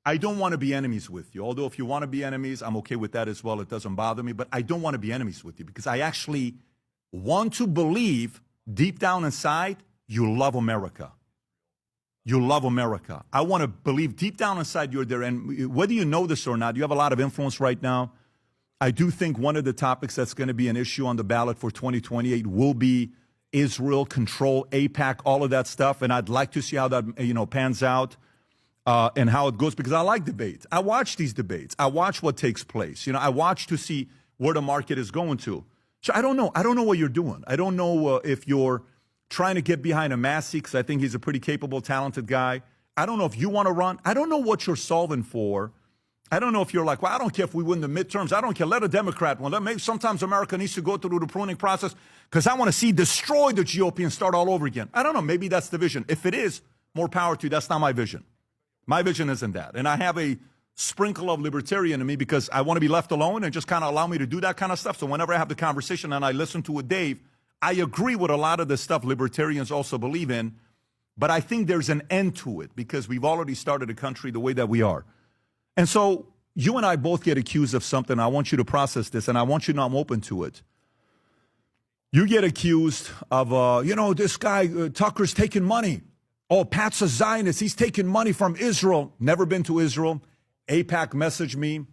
I don't want to be enemies with you. Although if you want to be enemies, I'm okay with that as well. It doesn't bother me. But I don't want to be enemies with you because I actually want to believe deep down inside you love America. You love America. I want to believe deep down inside you're there. And whether you know this or not, you have a lot of influence right now. I do think one of the topics that's going to be an issue on the ballot for 2028 will be Israel, control, AIPAC, all of that stuff. And I'd like to see how that, pans out and how it goes, because I like debates. I watch these debates. I watch what takes place. I watch to see where the market is going to. So I don't know. I don't know what you're doing. I don't know if you're trying to get behind a Massey, because I think he's a pretty capable, talented guy. I don't know if you want to run. I don't know what you're solving for. I don't know if you're like, well, I don't care if we win the midterms. I don't care. Let a Democrat win. Maybe sometimes America needs to go through the pruning process because I want to see destroy the GOP and start all over again. I don't know. Maybe that's the vision. If it is, more power to you. That's not my vision. My vision isn't that. And I have a sprinkle of libertarian in me because I want to be left alone and just kind of allow me to do that kind of stuff. So whenever I have the conversation and I listen to it, Dave, I agree with a lot of the stuff libertarians also believe in, but I think there's an end to it because we've already started a country the way that we are. And so you and I both get accused of something. I want you to process this, and I want you to know I'm open to it. You get accused of, this guy, Tucker's taking money. Oh, Pat's a Zionist. He's taking money from Israel. Never been to Israel. AIPAC messaged me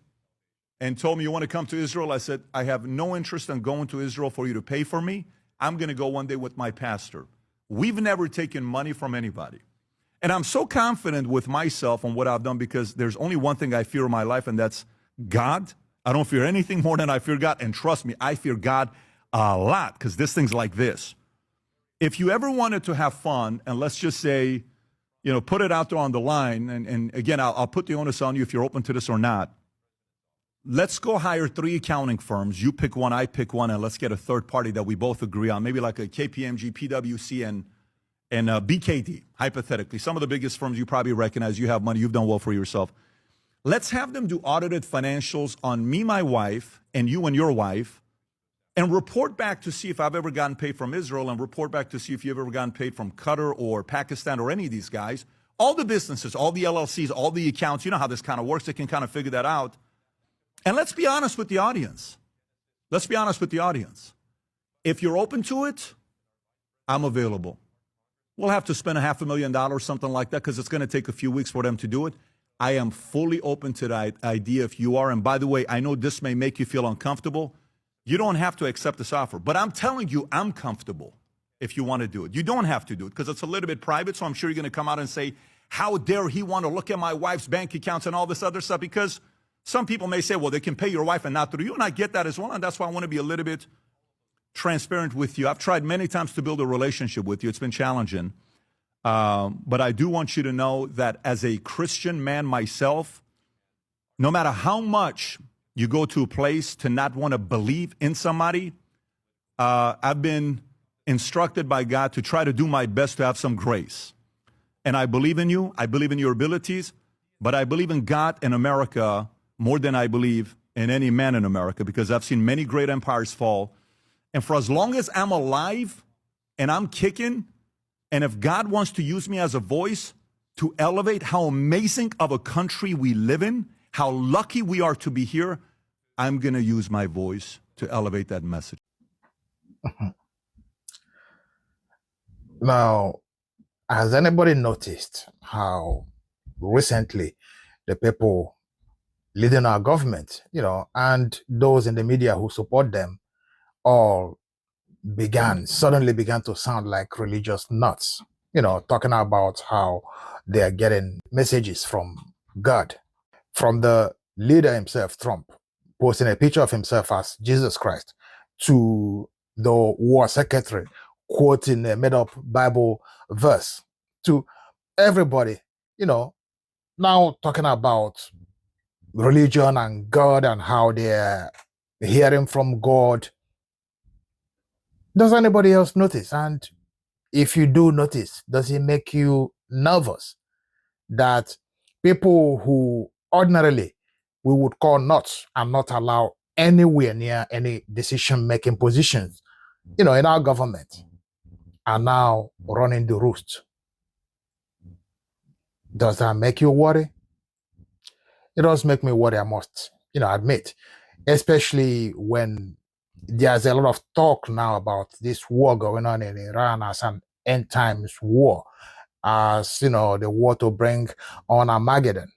and told me, you want to come to Israel? I said, I have no interest in going to Israel for you to pay for me. I'm going to go one day with my pastor. We've never taken money from anybody. And I'm so confident with myself on what I've done because there's only one thing I fear in my life, and that's God. I don't fear anything more than I fear God. And trust me, I fear God a lot because this thing's like this. If you ever wanted to have fun, and let's just say, put it out there on the line, and again, I'll put the onus on you if you're open to this or not. Let's go hire 3 accounting firms. You pick one, I pick one, and let's get a third party that we both agree on, maybe like a KPMG, PwC, and BKD, hypothetically. Some of the biggest firms you probably recognize. You have money. You've done well for yourself. Let's have them do audited financials on me, my wife, and you and your wife, and report back to see if I've ever gotten paid from Israel and report back to see if you've ever gotten paid from Qatar or Pakistan or any of these guys. All the businesses, all the LLCs, all the accounts, you know how this kind of works. They can kind of figure that out. And let's be honest with the audience. Let's be honest with the audience. If you're open to it, I'm available. We'll have to spend $500,000, something like that, because it's going to take a few weeks for them to do it. I am fully open to that idea if you are. And by the way, I know this may make you feel uncomfortable. You don't have to accept this offer. But I'm telling you, I'm comfortable if you want to do it. You don't have to do it because it's a little bit private. So I'm sure you're going to come out and say, how dare he want to look at my wife's bank accounts and all this other stuff? Because some people may say, well, they can pay your wife and not through you. And I get that as well. And that's why I want to be a little bit transparent with you. I've tried many times to build a relationship with you. It's been challenging. But I do want you to know that as a Christian man myself, no matter how much you go to a place to not want to believe in somebody, I've been instructed by God to try to do my best to have some grace. And I believe in you. I believe in your abilities. But I believe in God and America more than I believe in any man in America, because I've seen many great empires fall. And for as long as I'm alive and I'm kicking, and if God wants to use me as a voice to elevate how amazing of a country we live in, how lucky we are to be here, I'm going to use my voice to elevate that message. Now, has anybody noticed how recently the people leading our government, and those in the media who support them all suddenly began to sound like religious nuts, talking about how they are getting messages from God, from the leader himself, Trump, posting a picture of himself as Jesus Christ, to the war secretary quoting a made-up Bible verse, to everybody, now talking about religion and God and how they're hearing from God. Does anybody else notice? And if you do notice, does it make you nervous that people who ordinarily we would call nuts and not allow anywhere near any decision-making positions, in our government, are now running the roost? Does that make you worry? It does make me worry, I must, admit, especially when there's a lot of talk now about this war going on in Iran as an end times war, as the war to bring on Armageddon.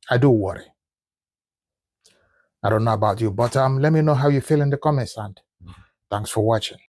I do worry. I don't know about you, but let me know how you feel in the comments, and thanks for watching.